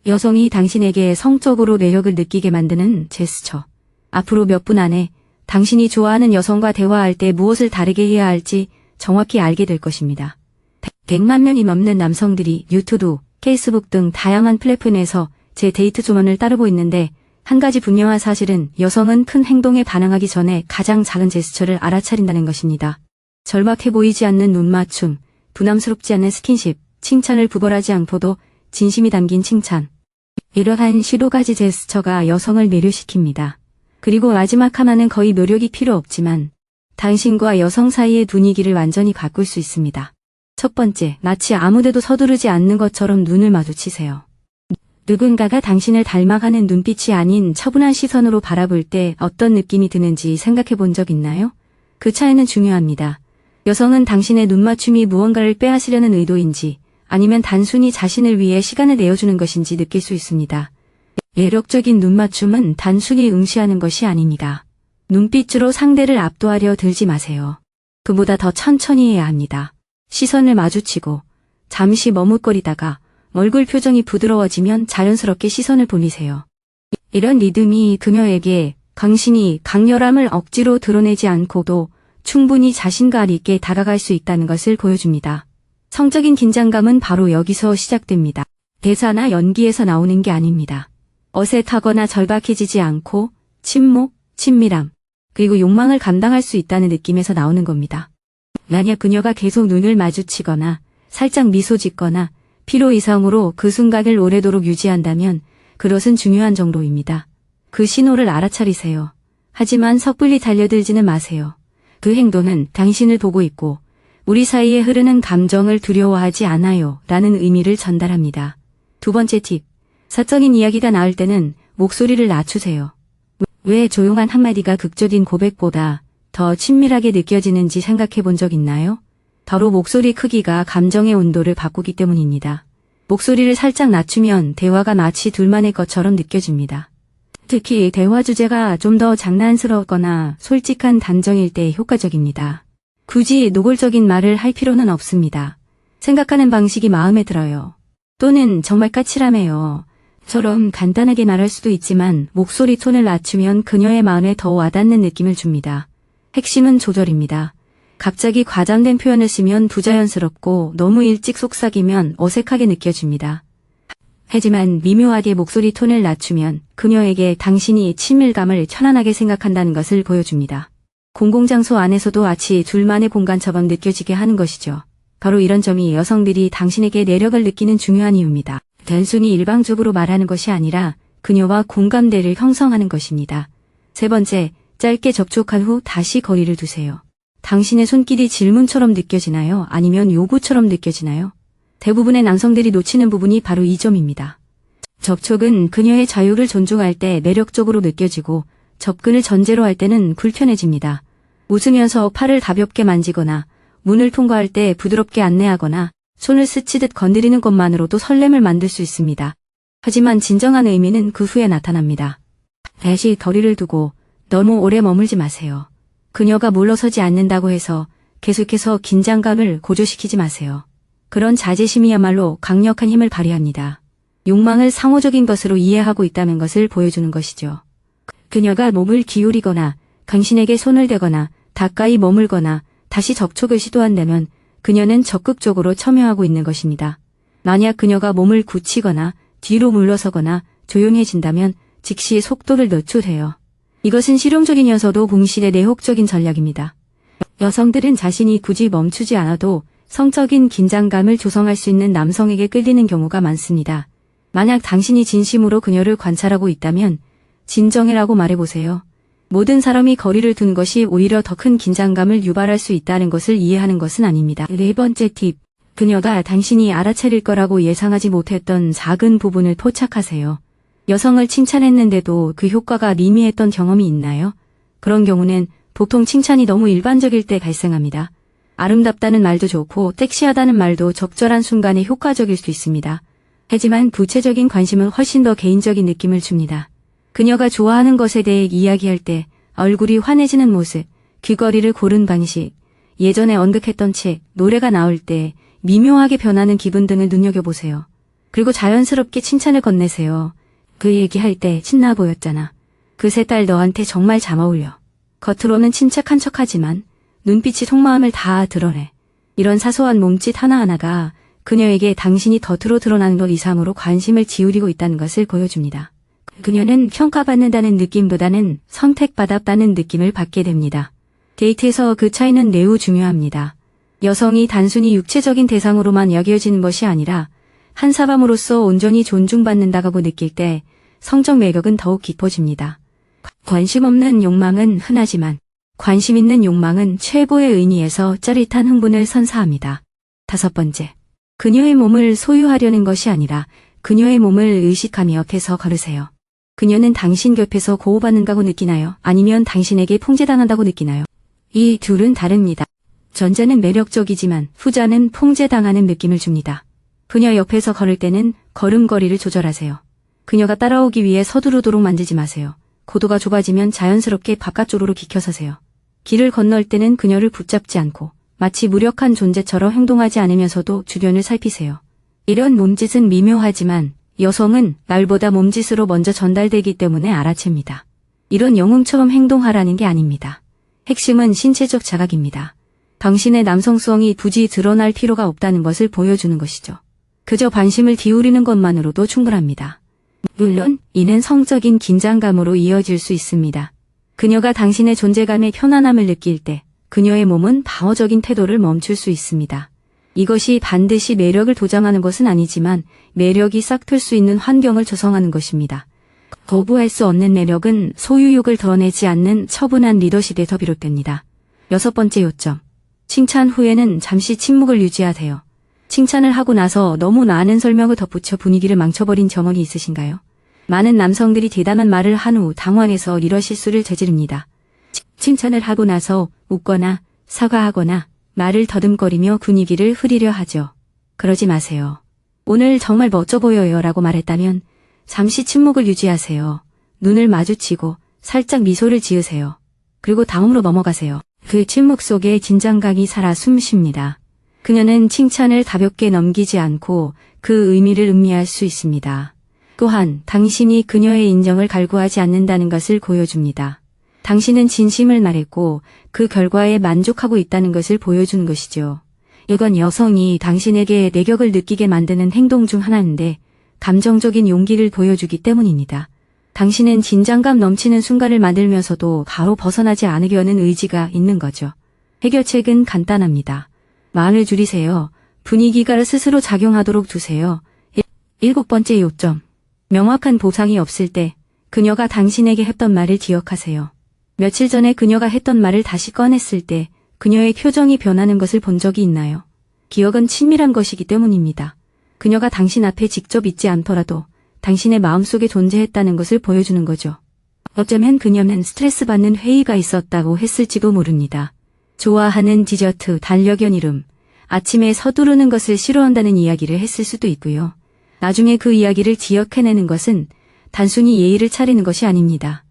여성이 당신에게 성적으로 매력을 느끼게 만드는 제스처. 앞으로 몇 분 안에 당신이 좋아하는 여성과 대화할 때 무엇을 다르게 해야 할지 정확히 알게 될 것입니다. 100만 명이 넘는 남성들이 유튜브, 페이스북 등 다양한 플랫폼에서 제 데이트 조언을 따르고 있는데 한 가지 분명한 사실은 여성은 큰 행동에 반응하기 전에 가장 작은 제스처를 알아차린다는 것입니다. 절박해 보이지 않는 눈맞춤, 부담스럽지 않은 스킨십, 칭찬을 구걸하지 않고도 진심이 담긴 칭찬. 이러한 15가지 제스처가 여성을 매료시킵니다. 그리고 마지막 하나는 거의 노력이 필요 없지만 당신과 여성 사이의 분위기를 완전히 바꿀 수 있습니다. 첫 번째, 마치 아무데도 서두르지 않는 것처럼 눈을 마주치세요. 누군가가 당신을 닮아가는 눈빛이 아닌 차분한 시선으로 바라볼 때 어떤 느낌이 드는지 생각해 본 적 있나요? 그 차이는 중요합니다. 여성은 당신의 눈맞춤이 무언가를 빼앗으려는 의도인지 아니면 단순히 자신을 위해 시간을 내어주는 것인지 느낄 수 있습니다. 매력적인 눈맞춤은 단순히 응시하는 것이 아닙니다. 눈빛으로 상대를 압도하려 들지 마세요. 그보다 더 천천히 해야 합니다. 시선을 마주치고 잠시 머뭇거리다가 얼굴 표정이 부드러워지면 자연스럽게 시선을 돌리세요. 이런 리듬이 그녀에게 당신이 강렬함을 억지로 드러내지 않고도 충분히 자신감 있게 다가갈 수 있다는 것을 보여줍니다. 성적인 긴장감은 바로 여기서 시작됩니다. 대사나 연기에서 나오는 게 아닙니다. 어색하거나 절박해지지 않고 침묵, 친밀함, 그리고 욕망을 감당할 수 있다는 느낌에서 나오는 겁니다. 만약 그녀가 계속 눈을 마주치거나 살짝 미소 짓거나 필요 이상으로 그 순간을 오래도록 유지한다면 그것은 중요한 정도입니다. 그 신호를 알아차리세요. 하지만 섣불리 달려들지는 마세요. 그 행동은 당신을 보고 있고 우리 사이에 흐르는 감정을 두려워하지 않아요 라는 의미를 전달합니다. 두 번째 팁. 사적인 이야기가 나올 때는 목소리를 낮추세요. 왜 조용한 한마디가 극적인 고백보다 더 친밀하게 느껴지는지 생각해 본 적 있나요? 바로 목소리 크기가 감정의 온도를 바꾸기 때문입니다. 목소리를 살짝 낮추면 대화가 마치 둘만의 것처럼 느껴집니다. 특히 대화 주제가 좀 더 장난스럽거나 솔직한 단정일 때 효과적입니다. 굳이 노골적인 말을 할 필요는 없습니다. 생각하는 방식이 마음에 들어요. 또는 정말 까칠하네요. 처럼 간단하게 말할 수도 있지만 목소리 톤을 낮추면 그녀의 마음에 더 와닿는 느낌을 줍니다. 핵심은 조절입니다. 갑자기 과장된 표현을 쓰면 부자연스럽고 너무 일찍 속삭이면 어색하게 느껴집니다. 하지만 미묘하게 목소리 톤을 낮추면 그녀에게 당신이 친밀감을 편안하게 생각한다는 것을 보여줍니다. 공공장소 안에서도 마치 둘만의 공간처럼 느껴지게 하는 것이죠. 바로 이런 점이 여성들이 당신에게 매력을 느끼는 중요한 이유입니다. 단순히 일방적으로 말하는 것이 아니라 그녀와 공감대를 형성하는 것입니다. 세 번째, 짧게 접촉한 후 다시 거리를 두세요. 당신의 손길이 질문처럼 느껴지나요? 아니면 요구처럼 느껴지나요? 대부분의 남성들이 놓치는 부분이 바로 이 점입니다. 접촉은 그녀의 자유를 존중할 때 매력적으로 느껴지고 접근을 전제로 할 때는 불편해집니다. 웃으면서 팔을 가볍게 만지거나 문을 통과할 때 부드럽게 안내하거나 손을 스치듯 건드리는 것만으로도 설렘을 만들 수 있습니다. 하지만 진정한 의미는 그 후에 나타납니다. 다시 거리를 두고 너무 오래 머물지 마세요. 그녀가 물러서지 않는다고 해서 계속해서 긴장감을 고조시키지 마세요. 그런 자제심이야말로 강력한 힘을 발휘합니다. 욕망을 상호적인 것으로 이해하고 있다는 것을 보여주는 것이죠. 그녀가 몸을 기울이거나 당신에게 손을 대거나 가까이 머물거나 다시 접촉을 시도한다면 그녀는 적극적으로 참여하고 있는 것입니다. 만약 그녀가 몸을 굳히거나 뒤로 물러서거나 조용해진다면 즉시 속도를 늦추세요. 이것은 실용적이면서도 동시에 내혹적인 전략입니다. 여성들은 자신이 굳이 멈추지 않아도 성적인 긴장감을 조성할 수 있는 남성에게 끌리는 경우가 많습니다. 만약 당신이 진심으로 그녀를 관찰하고 있다면 진정해라고 말해보세요. 모든 사람이 거리를 둔 것이 오히려 더 큰 긴장감을 유발할 수 있다는 것을 이해하는 것은 아닙니다. 네 번째 팁. 그녀가 당신이 알아차릴 거라고 예상하지 못했던 작은 부분을 포착하세요. 여성을 칭찬했는데도 그 효과가 미미했던 경험이 있나요? 그런 경우는 보통 칭찬이 너무 일반적일 때 발생합니다. 아름답다는 말도 좋고 섹시하다는 말도 적절한 순간에 효과적일 수 있습니다. 하지만 구체적인 관심은 훨씬 더 개인적인 느낌을 줍니다. 그녀가 좋아하는 것에 대해 이야기할 때 얼굴이 환해지는 모습, 귀걸이를 고른 방식, 예전에 언급했던 책, 노래가 나올 때 미묘하게 변하는 기분 등을 눈여겨보세요. 그리고 자연스럽게 칭찬을 건네세요. 그 얘기할 때 신나 보였잖아. 그 세 딸 너한테 정말 잘 어울려. 겉으로는 침착한 척하지만 눈빛이 속마음을 다 드러내. 이런 사소한 몸짓 하나하나가 그녀에게 당신이 겉으로 드러나는 것 이상으로 관심을 기울이고 있다는 것을 보여줍니다. 그녀는 평가받는다는 느낌보다는 선택받았다는 느낌을 받게 됩니다. 데이트에서 그 차이는 매우 중요합니다. 여성이 단순히 육체적인 대상으로만 여겨지는 것이 아니라 한 사람으로서 온전히 존중받는다고 느낄 때 성적 매력은 더욱 깊어집니다. 관심 없는 욕망은 흔하지만 관심 있는 욕망은 최고의 의미에서 짜릿한 흥분을 선사합니다. 5번째, 그녀의 몸을 소유하려는 것이 아니라 그녀의 몸을 의식하며 옆에서 걸으세요. 그녀는 당신 곁에서 보호받는다고 느끼나요? 아니면 당신에게 통제당한다고 느끼나요? 이 둘은 다릅니다. 전자는 매력적이지만 후자는 통제당하는 느낌을 줍니다. 그녀 옆에서 걸을 때는 걸음걸이를 조절하세요. 그녀가 따라오기 위해 서두르도록 만지지 마세요. 고도가 좁아지면 자연스럽게 바깥쪽으로 비켜서세요. 길을 건널 때는 그녀를 붙잡지 않고 마치 무력한 존재처럼 행동하지 않으면서도 주변을 살피세요. 이런 몸짓은 미묘하지만 여성은 날보다 몸짓으로 먼저 전달되기 때문에 알아챕니다. 이런 영웅처럼 행동하라는 게 아닙니다. 핵심은 신체적 자각입니다. 당신의 남성성이 굳이 드러날 필요가 없다는 것을 보여주는 것이죠. 그저 관심을 기울이는 것만으로도 충분합니다. 물론 이는 성적인 긴장감으로 이어질 수 있습니다. 그녀가 당신의 존재감에 편안함을 느낄 때 그녀의 몸은 방어적인 태도를 멈출 수 있습니다. 이것이 반드시 매력을 도장하는 것은 아니지만 매력이 싹틀 수 있는 환경을 조성하는 것입니다. 거부할 수 없는 매력은 소유욕을 드러내지 않는 처분한 리더십에서 비롯됩니다. 6번째 요점. 칭찬 후에는 잠시 침묵을 유지하세요. 칭찬을 하고 나서 너무 많은 설명을 덧붙여 분위기를 망쳐버린 경험이 있으신가요? 많은 남성들이 대담한 말을 한 후 당황해서 리더실수를 저지릅니다. 칭찬을 하고 나서 웃거나 사과하거나 말을 더듬거리며 분위기를 흐리려 하죠. 그러지 마세요. 오늘 정말 멋져 보여요 라고 말했다면 잠시 침묵을 유지하세요. 눈을 마주치고 살짝 미소를 지으세요. 그리고 다음으로 넘어가세요. 그 침묵 속에 긴장감이 살아 숨쉽니다. 그녀는 칭찬을 가볍게 넘기지 않고 그 의미를 음미할 수 있습니다. 또한 당신이 그녀의 인정을 갈구하지 않는다는 것을 보여줍니다. 당신은 진심을 말했고 그 결과에 만족하고 있다는 것을 보여주는 것이죠. 이건 여성이 당신에게 내격을 느끼게 만드는 행동 중 하나인데 감정적인 용기를 보여주기 때문입니다. 당신은 긴장감 넘치는 순간을 만들면서도 바로 벗어나지 않으려는 의지가 있는 거죠. 해결책은 간단합니다. 말을 줄이세요. 분위기가 스스로 작용하도록 두세요. 7번째 요점. 명확한 보상이 없을 때 그녀가 당신에게 했던 말을 기억하세요. 며칠 전에 그녀가 했던 말을 다시 꺼냈을 때 그녀의 표정이 변하는 것을 본 적이 있나요? 기억은 친밀한 것이기 때문입니다. 그녀가 당신 앞에 직접 있지 않더라도 당신의 마음속에 존재했다는 것을 보여주는 거죠. 어쩌면 그녀는 스트레스 받는 회의가 있었다고 했을지도 모릅니다. 좋아하는 디저트, 반려견 이름, 아침에 서두르는 것을 싫어한다는 이야기를 했을 수도 있고요. 나중에 그 이야기를 기억해내는 것은 단순히 예의를 차리는 것이 아닙니다.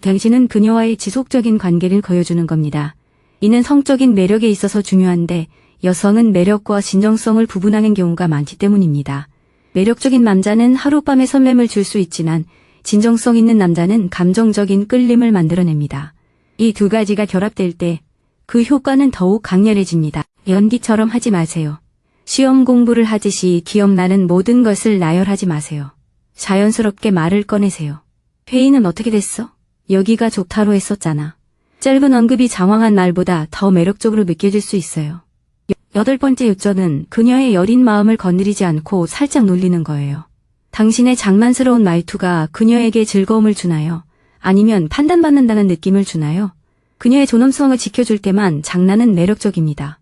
당신은 그녀와의 지속적인 관계를 보여주는 겁니다. 이는 성적인 매력에 있어서 중요한데 여성은 매력과 진정성을 구분하는 경우가 많기 때문입니다. 매력적인 남자는 하룻밤에 설렘을 줄 수 있지만 진정성 있는 남자는 감정적인 끌림을 만들어냅니다. 이 두 가지가 결합될 때 그 효과는 더욱 강렬해집니다. 연기처럼 하지 마세요. 시험 공부를 하듯이 기억나는 모든 것을 나열하지 마세요. 자연스럽게 말을 꺼내세요. 회의는 어떻게 됐어? 여기가 좋다로 했었잖아. 짧은 언급이 장황한 말보다 더 매력적으로 느껴질 수 있어요. 8번째 요점은 그녀의 여린 마음을 건드리지 않고 살짝 놀리는 거예요. 당신의 장난스러운 말투가 그녀에게 즐거움을 주나요? 아니면 판단받는다는 느낌을 주나요? 그녀의 존엄성을 지켜줄 때만 장난은 매력적입니다.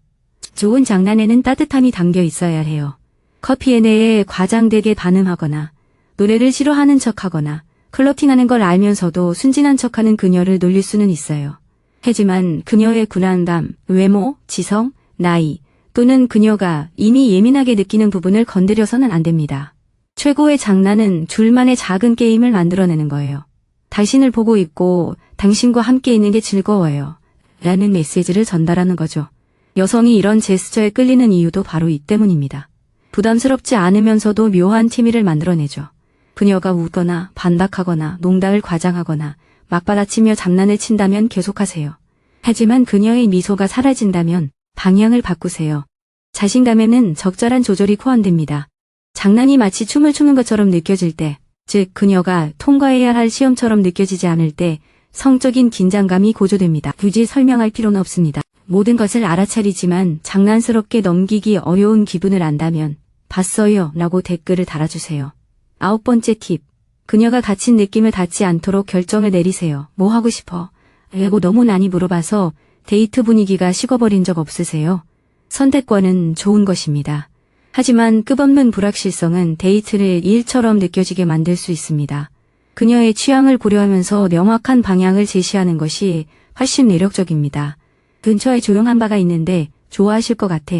좋은 장난에는 따뜻함이 담겨 있어야 해요. 커피에 대해 과장되게 반응하거나 노래를 싫어하는 척하거나 클러팅하는 걸 알면서도 순진한 척하는 그녀를 놀릴 수는 있어요. 하지만 그녀의 불안감, 외모, 지성, 나이 또는 그녀가 이미 예민하게 느끼는 부분을 건드려서는 안 됩니다. 최고의 장난은 둘만의 작은 게임을 만들어내는 거예요. 당신을 보고 있고 당신과 함께 있는 게 즐거워요. 라는 메시지를 전달하는 거죠. 여성이 이런 제스처에 끌리는 이유도 바로 이 때문입니다. 부담스럽지 않으면서도 묘한 티미를 만들어내죠. 그녀가 웃거나 반박하거나 농담을 과장하거나 맞받아치며 장난을 친다면 계속하세요. 하지만 그녀의 미소가 사라진다면 방향을 바꾸세요. 자신감에는 적절한 조절이 포함됩니다. 장난이 마치 춤을 추는 것처럼 느껴질 때, 즉 그녀가 통과해야 할 시험처럼 느껴지지 않을 때 성적인 긴장감이 고조됩니다. 굳이 설명할 필요는 없습니다. 모든 것을 알아차리지만 장난스럽게 넘기기 어려운 기분을 안다면 봤어요 라고 댓글을 달아주세요. 9번째 팁. 그녀가 갇힌 느낌을 닿지 않도록 결정을 내리세요. 뭐 하고 싶어? 라고 너무 많이 물어봐서 데이트 분위기가 식어버린 적 없으세요? 선택권은 좋은 것입니다. 하지만 끝없는 불확실성은 데이트를 일처럼 느껴지게 만들 수 있습니다. 그녀의 취향을 고려하면서 명확한 방향을 제시하는 것이 훨씬 매력적입니다. 근처에 조용한 바가 있는데 좋아하실 것 같아.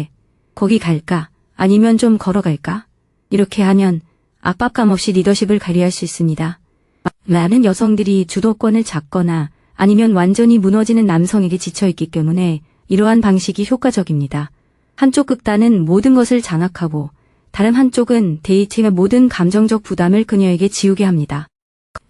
거기 갈까? 아니면 좀 걸어갈까? 이렇게 하면 압박감 없이 리더십을 발휘할 수 있습니다. 많은 여성들이 주도권을 잡거나 아니면 완전히 무너지는 남성에게 지쳐있기 때문에 이러한 방식이 효과적입니다. 한쪽 극단은 모든 것을 장악하고 다른 한쪽은 데이트의 모든 감정적 부담을 그녀에게 지우게 합니다.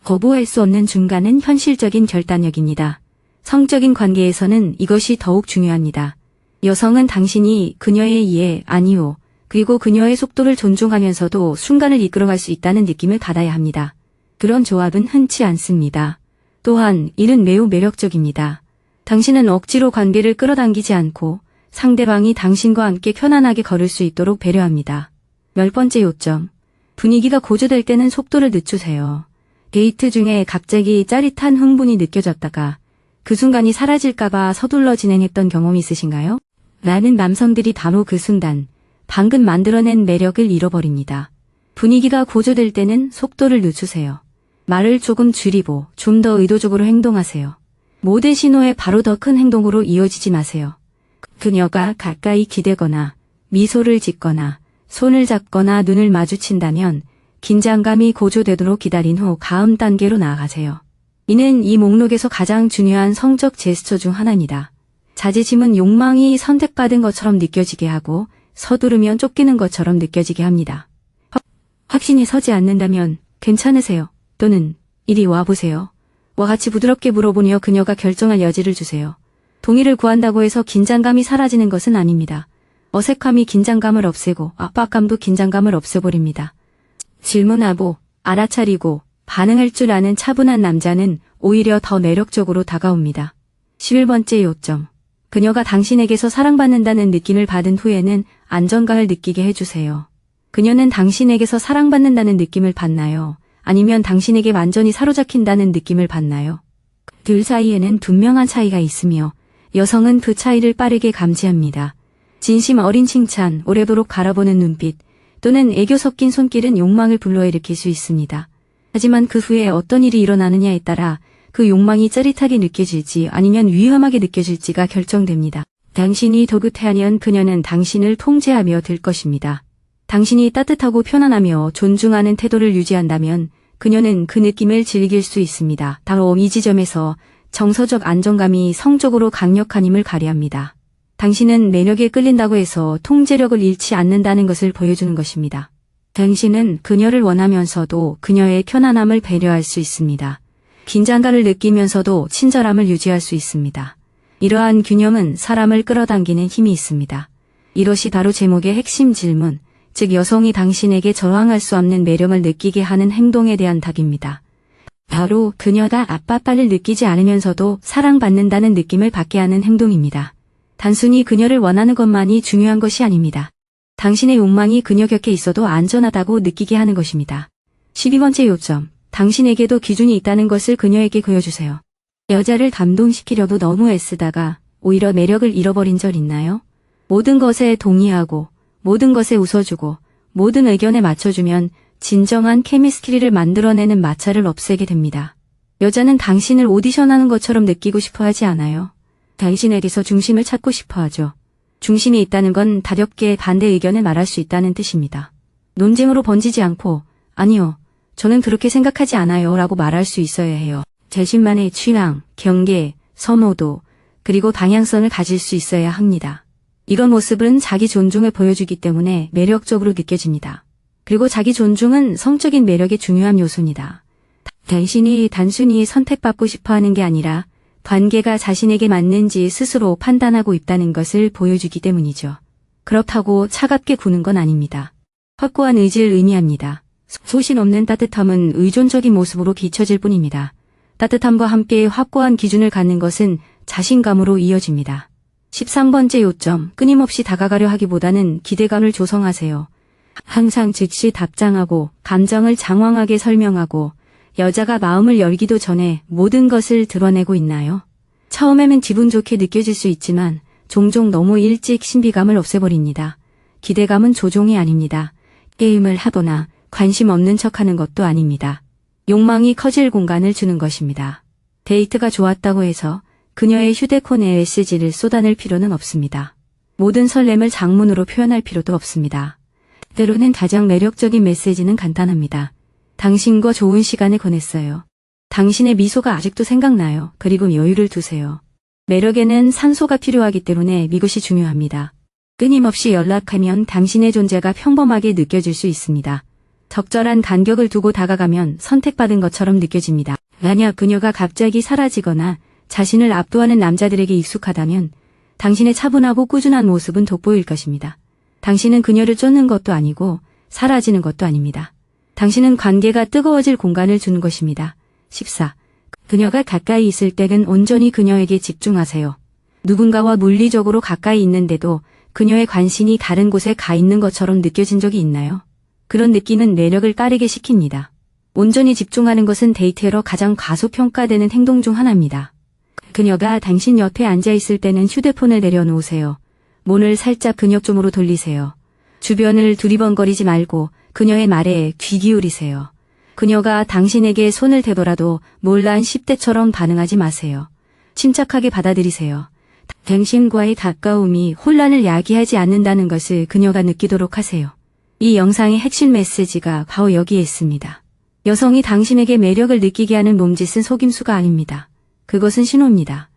거부할 수 없는 중간은 현실적인 결단력입니다. 성적인 관계에서는 이것이 더욱 중요합니다. 여성은 당신이 그녀의 이해, 아니요, 그리고 그녀의 속도를 존중하면서도 순간을 이끌어갈 수 있다는 느낌을 받아야 합니다. 그런 조합은 흔치 않습니다. 또한 이는 매우 매력적입니다. 당신은 억지로 관계를 끌어당기지 않고 상대방이 당신과 함께 편안하게 걸을 수 있도록 배려합니다. 10번째 요점. 분위기가 고조될 때는 속도를 늦추세요. 데이트 중에 갑자기 짜릿한 흥분이 느껴졌다가 그 순간이 사라질까봐 서둘러 진행했던 경험이 있으신가요? 많은 남성들이 바로 그 순간, 방금 만들어낸 매력을 잃어버립니다. 분위기가 고조될 때는 속도를 늦추세요. 말을 조금 줄이고 좀 더 의도적으로 행동하세요. 모든 신호에 바로 더 큰 행동으로 이어지지 마세요. 그녀가 가까이 기대거나 미소를 짓거나 손을 잡거나 눈을 마주친다면 긴장감이 고조되도록 기다린 후 다음 단계로 나아가세요. 이는 이 목록에서 가장 중요한 성적 제스처 중 하나입니다. 자제심은 욕망이 선택받은 것처럼 느껴지게 하고 서두르면 쫓기는 것처럼 느껴지게 합니다. 확신이 서지 않는다면 괜찮으세요? 또는 이리 와보세요. 와 같이 부드럽게 물어보며 그녀가 결정할 여지를 주세요. 동의를 구한다고 해서 긴장감이 사라지는 것은 아닙니다. 어색함이 긴장감을 없애고 압박감도 긴장감을 없애버립니다. 질문하고 알아차리고 반응할 줄 아는 차분한 남자는 오히려 더 매력적으로 다가옵니다. 11번째 요점. 그녀가 당신에게서 사랑받는다는 느낌을 받은 후에는 안정감을 느끼게 해주세요. 그녀는 당신에게서 사랑받는다는 느낌을 받나요? 아니면 당신에게 완전히 사로잡힌다는 느낌을 받나요? 둘 사이에는 분명한 차이가 있으며 여성은 그 차이를 빠르게 감지합니다. 진심 어린 칭찬, 오래도록 바라보는 눈빛, 또는 애교 섞인 손길은 욕망을 불러일으킬 수 있습니다. 하지만 그 후에 어떤 일이 일어나느냐에 따라 그 욕망이 짜릿하게 느껴질지 아니면 위험하게 느껴질지가 결정됩니다. 당신이 도긋해하면 그녀는 당신을 통제하며 들 것입니다. 당신이 따뜻하고 편안하며 존중하는 태도를 유지한다면 그녀는 그 느낌을 즐길 수 있습니다. 바로 이 지점에서 정서적 안정감이 성적으로 강력한 힘을 발휘합니다. 당신은 매력에 끌린다고 해서 통제력을 잃지 않는다는 것을 보여주는 것입니다. 당신은 그녀를 원하면서도 그녀의 편안함을 배려할 수 있습니다. 긴장감을 느끼면서도 친절함을 유지할 수 있습니다. 이러한 균형은 사람을 끌어당기는 힘이 있습니다. 이것이 바로 제목의 핵심 질문, 즉 여성이 당신에게 저항할 수 없는 매력을 느끼게 하는 행동에 대한 답입니다. 바로 그녀가 압박감을 느끼지 않으면서도 사랑받는다는 느낌을 받게 하는 행동입니다. 단순히 그녀를 원하는 것만이 중요한 것이 아닙니다. 당신의 욕망이 그녀 곁에 있어도 안전하다고 느끼게 하는 것입니다. 12번째 요점. 당신에게도 기준이 있다는 것을 그녀에게 보여주세요. 여자를 감동시키려고 너무 애쓰다가 오히려 매력을 잃어버린 적 있나요? 모든 것에 동의하고 모든 것에 웃어주고 모든 의견에 맞춰주면 진정한 케미스트리를 만들어내는 마찰을 없애게 됩니다. 여자는 당신을 오디션하는 것처럼 느끼고 싶어 하지 않아요. 당신에게서 중심을 찾고 싶어 하죠. 중심이 있다는 건 가볍게 반대 의견을 말할 수 있다는 뜻입니다. 논쟁으로 번지지 않고 아니요, 저는 그렇게 생각하지 않아요 라고 말할 수 있어야 해요. 자신만의 취향, 경계, 선호도, 그리고 방향성을 가질 수 있어야 합니다. 이런 모습은 자기 존중을 보여주기 때문에 매력적으로 느껴집니다. 그리고 자기 존중은 성적인 매력의 중요한 요소입니다. 당신이 단순히 선택받고 싶어 하는 게 아니라 관계가 자신에게 맞는지 스스로 판단하고 있다는 것을 보여주기 때문이죠. 그렇다고 차갑게 구는 건 아닙니다. 확고한 의지를 의미합니다. 소신 없는 따뜻함은 의존적인 모습으로 비춰질 뿐입니다. 따뜻함과 함께 확고한 기준을 갖는 것은 자신감으로 이어집니다. 13번째 요점, 끊임없이 다가가려 하기보다는 기대감을 조성하세요. 항상 즉시 답장하고 감정을 장황하게 설명하고 여자가 마음을 열기도 전에 모든 것을 드러내고 있나요? 처음에는 기분 좋게 느껴질 수 있지만 종종 너무 일찍 신비감을 없애버립니다. 기대감은 조종이 아닙니다. 게임을 하거나 관심 없는 척하는 것도 아닙니다. 욕망이 커질 공간을 주는 것입니다. 데이트가 좋았다고 해서 그녀의 휴대폰에 메시지를 쏟아낼 필요는 없습니다. 모든 설렘을 장문으로 표현할 필요도 없습니다. 때로는 가장 매력적인 메시지는 간단합니다. 당신과 좋은 시간을 보냈어요. 당신의 미소가 아직도 생각나요. 그리고 여유를 두세요. 매력에는 산소가 필요하기 때문에 이것이 중요합니다. 끊임없이 연락하면 당신의 존재가 평범하게 느껴질 수 있습니다. 적절한 간격을 두고 다가가면 선택받은 것처럼 느껴집니다. 만약 그녀가 갑자기 사라지거나 자신을 압도하는 남자들에게 익숙하다면 당신의 차분하고 꾸준한 모습은 돋보일 것입니다. 당신은 그녀를 쫓는 것도 아니고 사라지는 것도 아닙니다. 당신은 관계가 뜨거워질 공간을 주는 것입니다. 14. 그녀가 가까이 있을 때는 온전히 그녀에게 집중하세요. 누군가와 물리적으로 가까이 있는데도 그녀의 관심이 다른 곳에 가 있는 것처럼 느껴진 적이 있나요? 그런 느낌은 매력을 따르게 시킵니다. 온전히 집중하는 것은 데이트로 가장 과소평가되는 행동 중 하나입니다. 그녀가 당신 옆에 앉아있을 때는 휴대폰을 내려놓으세요. 문을 살짝 그녀 쪽으로 돌리세요. 주변을 두리번거리지 말고 그녀의 말에 귀 기울이세요. 그녀가 당신에게 손을 대더라도 몰라한 10대처럼 반응하지 마세요. 침착하게 받아들이세요. 당신과의 가까움이 혼란을 야기하지 않는다는 것을 그녀가 느끼도록 하세요. 이 영상의 핵심 메시지가 바로 여기에 있습니다. 여성이 당신에게 매력을 느끼게 하는 몸짓은 속임수가 아닙니다. 그것은 신호입니다.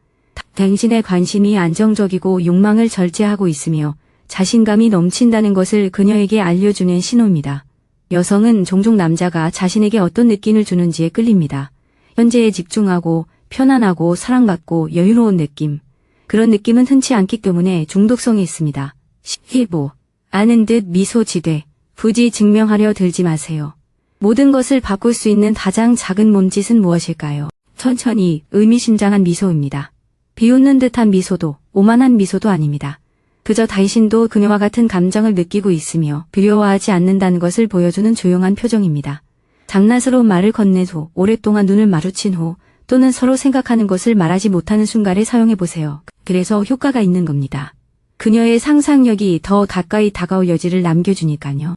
당신의 관심이 안정적이고 욕망을 절제하고 있으며 자신감이 넘친다는 것을 그녀에게 알려주는 신호입니다. 여성은 종종 남자가 자신에게 어떤 느낌을 주는지에 끌립니다. 현재에 집중하고 편안하고 사랑받고 여유로운 느낌. 그런 느낌은 흔치 않기 때문에 중독성이 있습니다. 15. 아는 듯 미소 지되 굳이 증명하려 들지 마세요. 모든 것을 바꿀 수 있는 가장 작은 몸짓은 무엇일까요? 천천히 의미심장한 미소입니다. 비웃는 듯한 미소도 오만한 미소도 아닙니다. 그저 당신도 그녀와 같은 감정을 느끼고 있으며 두려워하지 않는다는 것을 보여주는 조용한 표정입니다. 장난스러운 말을 건넨 후 오랫동안 눈을 마주친 후 또는 서로 생각하는 것을 말하지 못하는 순간에 사용해보세요. 그래서 효과가 있는 겁니다. 그녀의 상상력이 더 가까이 다가올 여지를 남겨주니까요.